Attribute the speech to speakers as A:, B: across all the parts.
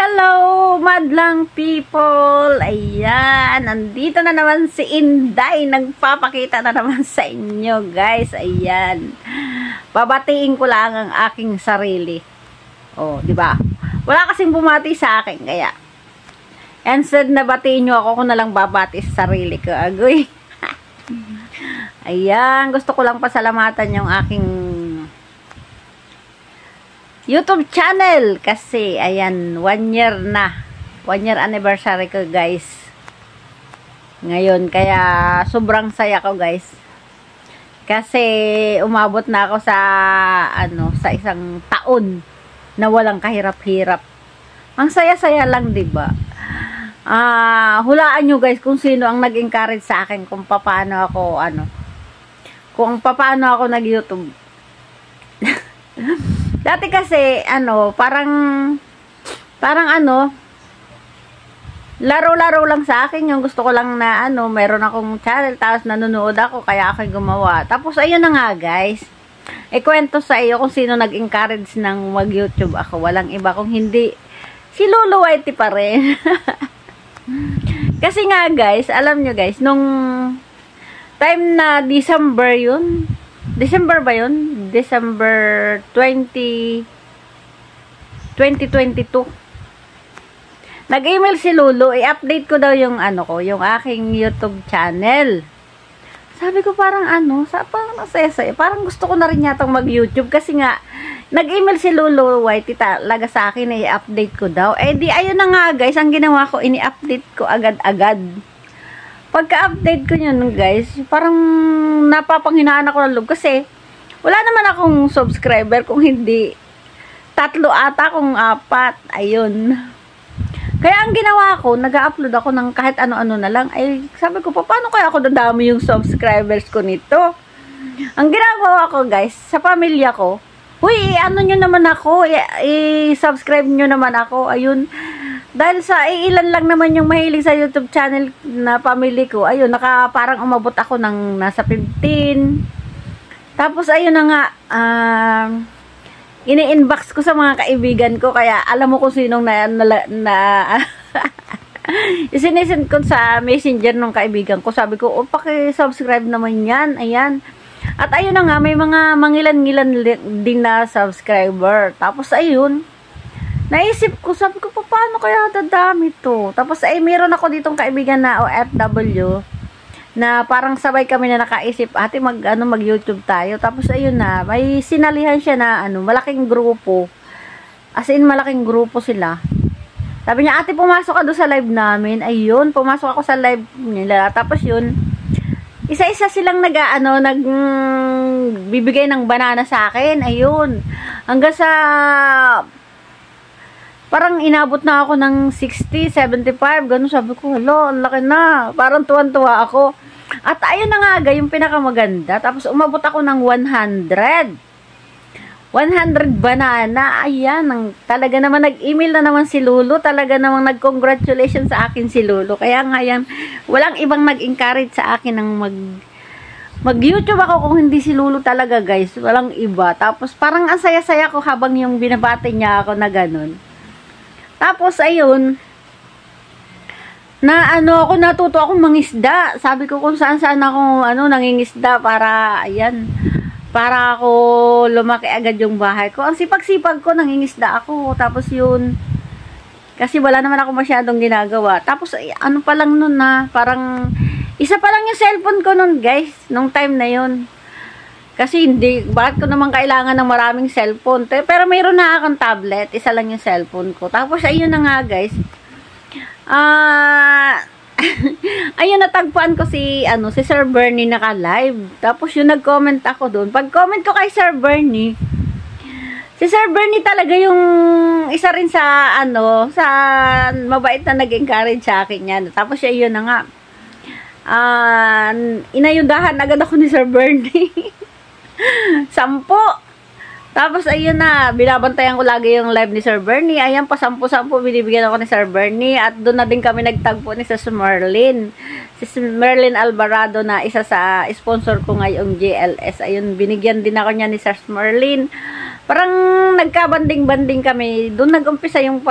A: Hello, madlang people! Ayan, nandito na naman si Inday. Nagpapakita na naman sa inyo, guys. Ayan. Babatiin ko lang ang aking sarili. Oh, di ba? Wala kasing bumati sa akin, kaya instead na batiin nyo ako na lang babati sa sarili ko. Agoy. Ayan, gusto ko lang pasalamatan yung aking YouTube channel kasi ayan, 1 year na. 1 year anniversary ko, guys. Ngayon, kaya sobrang saya ko, guys. Kasi umabot na ako sa sa isang taon na walang kahirap-hirap. Ang saya-saya lang, 'di ba? Hulaan nyo, guys, kung sino ang nag-encourage sa akin kung paano ako kung paano ako nag-YouTube. Dati kasi, parang laro-laro lang sa akin. Yung gusto ko lang na, meron akong channel, tapos nanonood ako, kaya ako gumawa. Tapos, ayun na nga, guys. Ikwento sa iyo kung sino nag-encourage ng mag-YouTube ako. Walang iba kung hindi si Lolo Whitey pa rin. Kasi nga, guys, alam nyo, guys, nung time na December yun, December ba yun? December 2022. Nag-email si Lulu, i-update ko daw yung yung aking YouTube channel. Sabi ko parang parang nasaya-saya. Parang gusto ko na rin yatang mag-YouTube kasi nga nag-email si Lulu Whitey talaga sa akin na i-update ko daw. Eh di ayun na nga, guys, ang ginawa ko, ini-update ko agad-agad. Pagka-update ko yun, guys, parang napapanghinaan ako ng loob kasi wala naman akong subscriber, kung hindi 3 ata, kung 4, ayun. Kaya ang ginawa ko, nag-upload ako ng kahit ano-ano na lang. Ay, sabi ko, paano kaya ako dadami yung subscribers ko nito? Ang ginagawa ko, guys, sa pamilya ko, huy, nyo naman ako, i-subscribe nyo naman ako, ayun. Dahil sa ilan lang naman yung mahilig sa YouTube channel na pamilya ko, ayun, parang umabot ako ng nasa 15. Tapos, ayun na nga, ini-inbox ko sa mga kaibigan ko, kaya alam mo kung sinong isinisend ko sa messenger ng kaibigan ko. Sabi ko, paki-subscribe naman yan, ayan. At ayun na nga, may mga mangilan-ngilan din na subscriber. Tapos, ayun, naisip ko, sabi ko, paano kaya dadami to? Tapos, meron ako ditong kaibigan na OFW, na parang sabay kami na nakaisip, ate, mag-YouTube tayo. Tapos, ayun na, may sinalihan siya na, malaking grupo. As in, malaking grupo sila. Sabi niya, ate, pumasok ka doon sa live namin. Ayun, pumasok ako sa live nila. Tapos, yun, isa-isa silang bibigay ng banana sa akin. Ayun, hanggang sa parang inabot na ako ng 60, 75, ganun. Sabi ko, hello, ang laki na. Parang tuwan-tuwa ako. At ayun na nga, yung pinakamaganda. Tapos umabot ako ng 100 banana. Ayan, talaga naman nag-email na naman si Lulu. Talaga namang nag-congratulations sa akin si Lulu. Kaya nga yan, walang ibang nag-encourage sa akin ng mag-YouTube ako kung hindi si Lulu talaga, guys. Walang iba. Tapos parang ang saya-saya ko habang yung binabati niya ako na ganun. Tapos, ayun, natuto akong mangisda. Sabi ko kung saan-saan ako, nangingisda para, ayan, para ako lumaki agad yung bahay ko. Ang sipag-sipag ko, nangingisda ako. Tapos, yun, kasi wala naman ako masyadong ginagawa. Tapos, pa lang nun parang, isa pa lang yung cellphone ko nun, guys, nung time na yun. Kasi bakit ko naman kailangan ng maraming cellphone? Pero mayroon na akong tablet, isa lang yung cellphone ko. Tapos, ayun na nga, guys. Ayun, natagpuan ko si Sir Bernie naka-live. Tapos, yung nag-comment ako doon. Pag-comment ko kay Sir Bernie, si Sir Bernie talaga yung isa rin sa, sa mabait na nag-encourage sa akin yan. Tapos, ayun na nga. Inayudahan agad ako ni Sir Bernie. 10. Tapos, ayun na, binabantayan ko lagi yung live ni Sir Bernie. Ayan, pa 10 binibigyan ako ni Sir Bernie. At doon na din kami nagtagpo ni Sis Merlin. Si Merlin Alvarado na isa sa sponsor ko ngayong GLS. Ayun, binigyan din ako niya ni Sis Merlin. Parang nagkabanding-banding kami. Doon nag-umpisa yung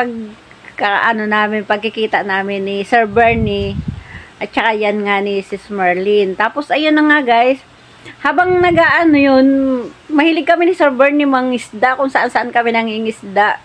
A: ano namin, pagkikita namin ni Sir Bernie at saka yan nga ni Sis Merlin. Tapos ayun na nga guys, habang nag-ano yun, mahilig kami ni Sir Bernie mangisda, kung saan-saan kami nangingisda.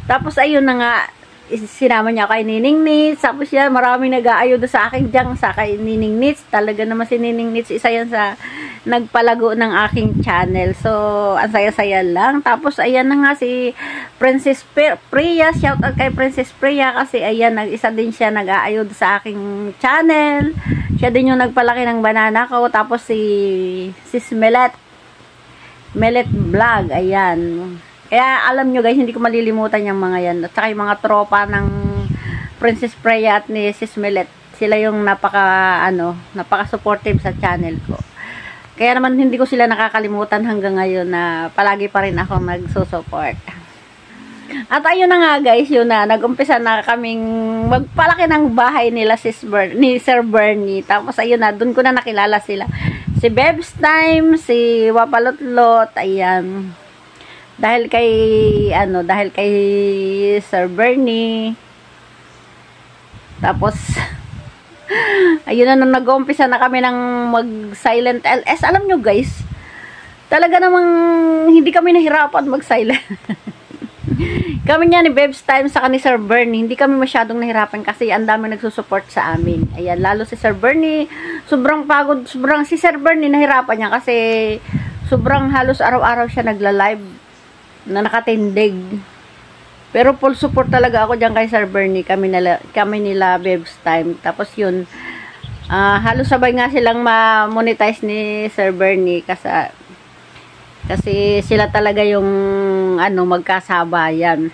A: Tapos ayun na nga, sinama niya kay Nining Nits. Tapos yan, maraming nag-aayuda sa akin dyan sa kay Nining Nits. Talaga naman si Nining Nits, isa yan sa nagpalago ng aking channel. So, ang saya-saya lang. Tapos, ayan na nga si Princess Priya. Shout out kay Princess Priya kasi ayan, isa din siya nag-aayuda sa aking channel. Siya din yung nagpalaki ng banana ko. Tapos, si Sis Melet Vlog. Ayan. Kaya alam nyo guys, hindi ko malilimutan yung mga yan. At saka yung mga tropa ng Princess Priya at ni Sis Melet. Sila yung napaka-supportive sa channel ko. Kaya naman hindi ko sila nakakalimutan hanggang ngayon na palagi pa rin ako nagsusupport. At ayun na nga guys, yun na, nag-umpisa na kaming magpalaki ng bahay nila ni Sir Bernie. Tapos ayun na, dun ko na nakilala sila. Si Bebs Time, si Wapalotlot, ayan. Dahil kay Sir Bernie. Tapos ayun na, nung nag-uumpisa na kami ng mag-silent LS. Alam nyo guys, talaga namang hindi kami nahirapan mag-silent. Kami niya ni Bebs Time sa ni Sir Bernie, hindi kami masyadong nahirapan kasi ang dami nagsusupport sa amin. Ayan, lalo si Sir Bernie, sobrang pagod, si Sir Bernie nahirapan niya kasi sobrang halos araw-araw siya nagla-live na nakatindig. Pero full support talaga ako diyan kay Sir Bernie, kami nila Bebs Time. Tapos yun, halos sabay nga silang ma-monetize ni Sir Bernie kasi sila talaga yung magkasabayan.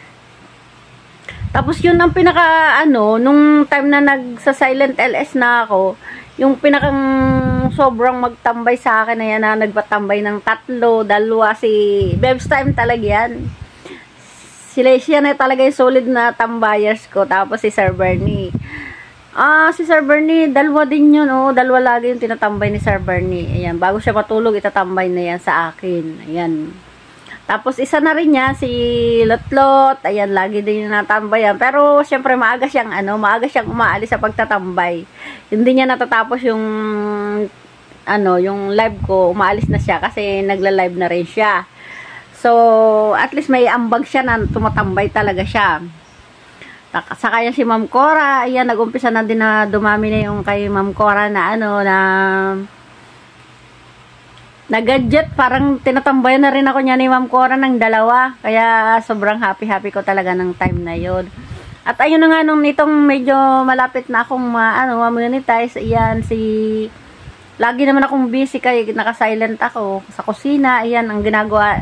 A: Tapos yun ang nung time na nagsa-silent LS na ako, yung pinakang sobrang magtambay sa akin na yan, na nagpatambay ng 3, 2, si Bebs Time talaga yan. Siya na talaga yung solid na tambayers ko. Tapos si Sir Bernie. Si Sir Bernie, 2 din yun, oh. 2 lagi yung tinatambay ni Sir Bernie. Ayan, bago siya matulog, itatambay na yan sa akin. Ayan. Tapos isa na rin niya, si Lotlot. Ayan, lagi din yung natambayan. Pero, syempre, maaga siyang umaalis sa pagtatambay. Hindi niya natatapos yung live ko. Umaalis na siya kasi nagla-live na rin siya. So, at least may ambag siya na tumatambay talaga siya. Saka yan si Ma'am Cora, ayan, nag-umpisa na din na dumami na yung kay Ma'am Cora na na gadget. Parang tinatambayan na rin ako niya ni Ma'am Cora ng 2. Kaya sobrang happy ko talaga ng time na yun. At ayun na nga, nung nitong medyo malapit na akong ma-monetize, ayan, lagi naman akong busy kaya naka-silent ako sa kusina. Ayan, ang ginagawa.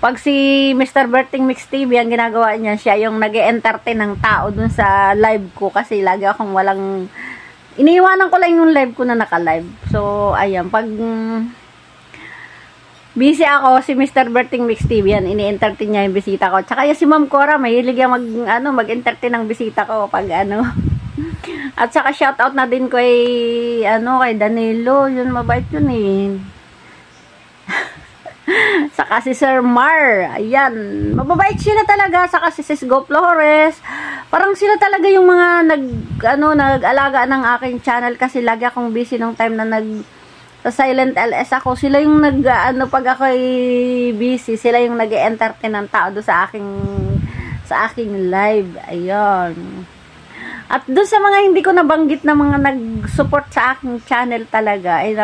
A: Pag si Mr. Berting Mix TV, ang ginagawa niya, siya yung nag-e-entertain ng tao dun sa live ko kasi lagi akong iniiwanan ko lang yung live ko na naka-live. So, ayan, pag busy ako, si Mr. Berting Mix TV, yan, ini-entertain niya yung bisita ko. Tsaka yung si Ma'am Cora, mahilig yan mag-entertain ng bisita ko pag At saka shoutout na din kay Danilo, yun, mabait yun eh. Saka si Sir Mar, ayan, mababait sila talaga. Saka si Sis Go Flores, parang sila talaga yung mga nag-alaga ng aking channel kasi lagi akong busy nung time na sa silent LS ako. Sila yung pag ako ay busy, sila yung nag-entertain ng tao do sa aking live. Ayun. At doon sa mga hindi ko nabanggit na mga nag-support sa aking channel talaga, ay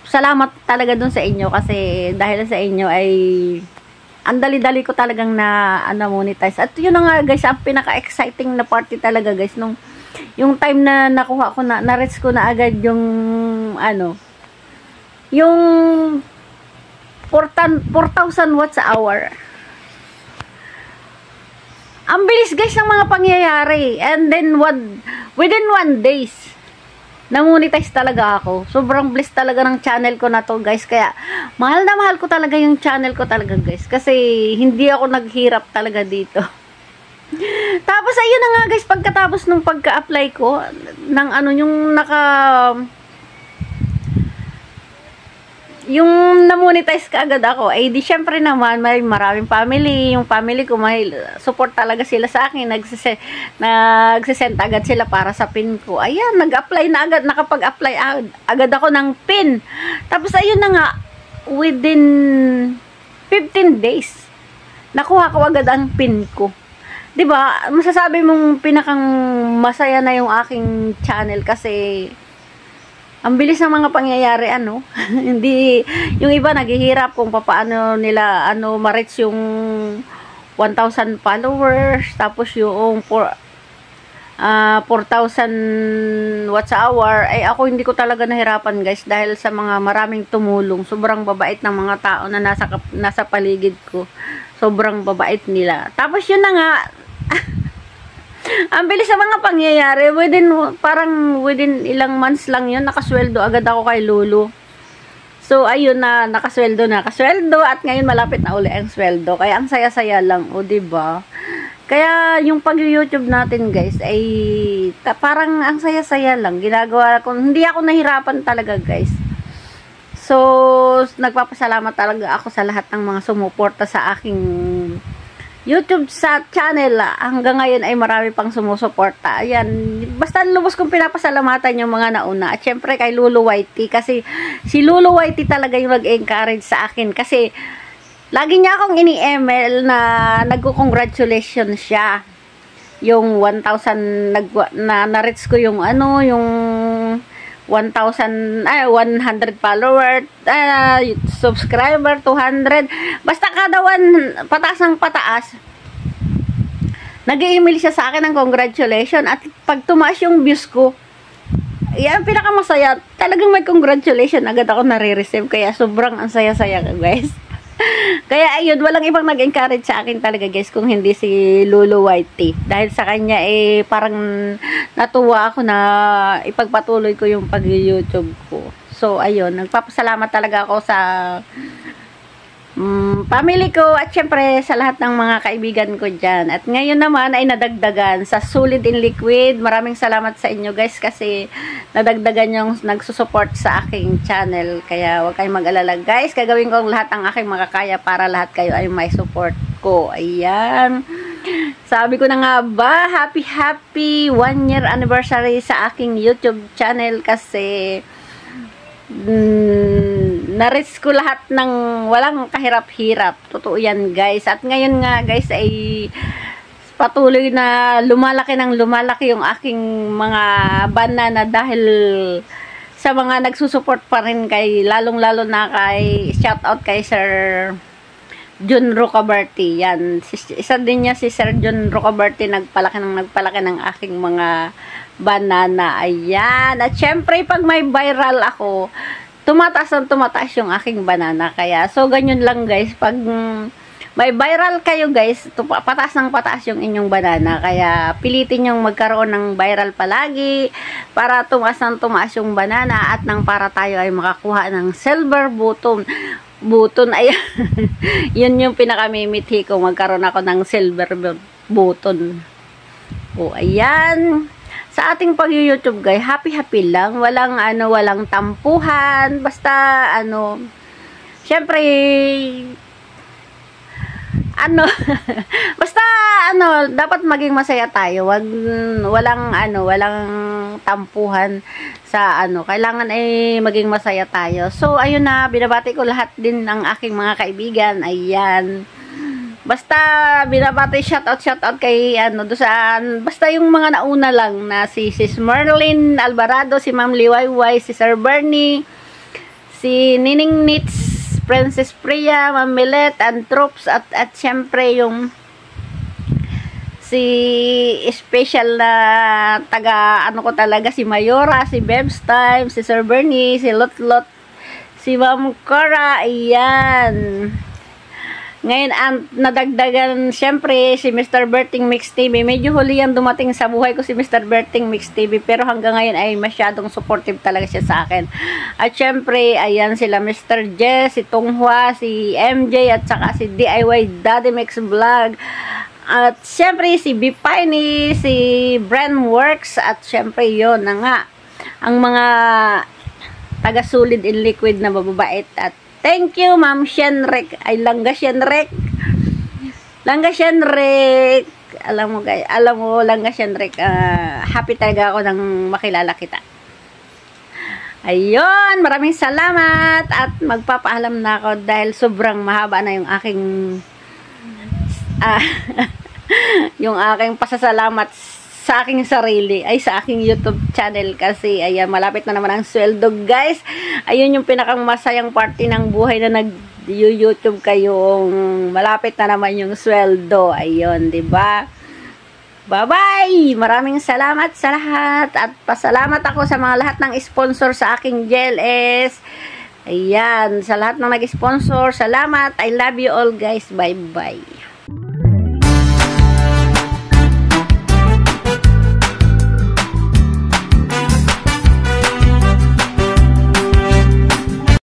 A: salamat talaga dun sa inyo kasi dahil sa inyo ay ang dali-dali ko talagang monetize. At yun na nga guys, ang pinaka-exciting na party talaga guys, yung time na nakuha ko na-reach ko na agad yung yung 4,000 watts a hour. Ang bilis guys ng mga pangyayari. And then within 1 days, na-monetize talaga ako. Sobrang bliss talaga ng channel ko na to guys. Kaya mahal na mahal ko talaga yung channel ko talaga guys. Kasi hindi ako naghirap talaga dito. Tapos ayun na nga guys, pagkatapos nung pagka-apply ko ng yung yung na-monetize ka agad ako, eh di syempre naman may maraming family, yung family ko may support talaga sila sa akin, nagsisend agad sila para sa pin ko. Ayan, nag-apply na agad, nakapag-apply agad ako ng pin. Tapos ayun na nga, within 15 days, nakuha ko agad ang pin ko. 'Di ba? Masasabi mong pinakang masaya na yung aking channel kasi ang bilis ng mga pangyayari, ano. Hindi, yung iba naghihirap kung paano nila, ma-reach yung 1,000 followers, tapos yung 4,000 watts hour, ay ako hindi ko talaga nahirapan guys, dahil sa mga maraming tumulong, sobrang babait ng mga tao na nasa paligid ko, sobrang babait nila. Tapos yun na nga, ang bilis sa mga pangyayari, parang within ilang months lang yun, nakasweldo agad ako kay Lulu. So, ayun na, nakasweldo, at ngayon malapit na uli ang sweldo. Kaya ang saya-saya lang, o diba? Kaya yung pag-YouTube natin guys, ay parang ang saya-saya lang. Ginagawa ko, hindi ako nahirapan talaga guys. So, nagpapasalamat talaga ako sa lahat ng mga sumuporta sa aking YouTube sa channel. Hanggang ngayon ay marami pang sumusuporta. Ayan, basta lubos kong pinapasalamatan yung mga nauna. At syempre kay Lulu Whitey, kasi si Lulu Whitey talaga yung nag-encourage sa akin. Kasi lagi niya akong ini-email na nagko-congratulations siya. Yung 1,000 na-reach ko yung yung 100 follower, subscriber, 200. Basta kada pataas ng pataas, nag-email siya sa akin ng congratulations. At pag tumaas yung views ko, yan pinakamasaya. Talagang may congratulations agad ako nare-receive. Kaya sobrang ang saya-saya guys. Kaya ayun, walang ibang nag-encourage sa akin talaga guys kung hindi si Lulu Whitey. Dahil sa kanya parang natuwa ako na ipagpatuloy ko yung pag-YouTube ko. So ayun, nagpapasalamat talaga ako sa family ko at syempre sa lahat ng mga kaibigan ko dyan. At ngayon naman ay nadagdagan sa Solid in Liquid. Maraming salamat sa inyo guys kasi nadagdagan yung nagsusupport sa aking channel. Kaya huwag kayong mag-alala guys. Gagawin ko ang lahat ng aking makakaya para lahat kayo ay may support ko. Ayan. Sabi ko na nga ba, happy 1 year anniversary sa aking YouTube channel kasi na-reach ko lahat ng walang kahirap-hirap. Totoo yan guys. At ngayon nga guys ay patuloy na lumalaki yung aking mga banana dahil sa mga nagsusupport pa rin kay, lalong-lalo na kay, shoutout kay Sir John Rocaberti. Yan. Isa din niya si Sir John Rocaberti, nagpalaki ng aking mga banana. Ayan. At syempre, pag may viral ako, tumataas yung aking banana. Kaya, so, ganyan lang guys. Pag may viral kayo guys, pataas yung inyong banana. Kaya, pilitin yung magkaroon ng viral palagi para tumaas yung banana at nang para tayo ay makakuha ng silver button. Ayan. Yun yung pinakamimithi ko, magkaroon ako ng silver button. O, ayan. Sa ating pag-YouTube guys, happy lang, walang tampuhan, basta syempre basta dapat maging masaya tayo. Walang tampuhan sa kailangan ay maging masaya tayo. So ayun na, binabati ko lahat din ng aking mga kaibigan. Ayan. Basta binabati shoutout kay basta yung mga nauna lang na si Sis Merlin Alvarado, si Ma'am Liwayway, si Sir Bernie, si Nining Nits, Princess Priya, Ma'am Millet, and Troops, at syempre yung si special na taga ko talaga, si Mayora, si Bebs Time, si Sir Bernie, si Lotlot, si Ma'am Cora. Ayan. Ngayon, nadagdagan, syempre, si Mr. Berting Mix TV. Medyo huli yan dumating sa buhay ko si Mr. Berting Mix TV. Pero hanggang ngayon ay masyadong supportive talaga siya sa akin. At syempre, ayan sila Mr. Jess, si Tunghua, si MJ, at saka si DIY Daddy Mix Vlog. At syempre, si Bipiny, si Brand Works. At syempre, yon na nga. Ang mga taga solid in liquid na mababait. At thank you, Ma'am Shenrek. Ay, Langga Shenrek. Langga Shenrek. Alam mo, Langga Shenrek, happy talaga ako nang makilala kita. Ayun, maraming salamat at magpapaalam na ako dahil sobrang mahaba na yung aking yung aking pasasalamat sa aking sarili, ay sa aking YouTube channel kasi ayan, malapit na naman ang sweldo guys. Ayun yung pinakang masayang party ng buhay na nag-YouTube kayong malapit na naman yung sweldo. Ayun, 'di ba? Bye-bye! Maraming salamat sa lahat at pasalamat ako sa mga lahat ng sponsor sa aking GLS. Ayan, sa lahat ng nag-sponsor, salamat. I love you all guys. Bye-bye.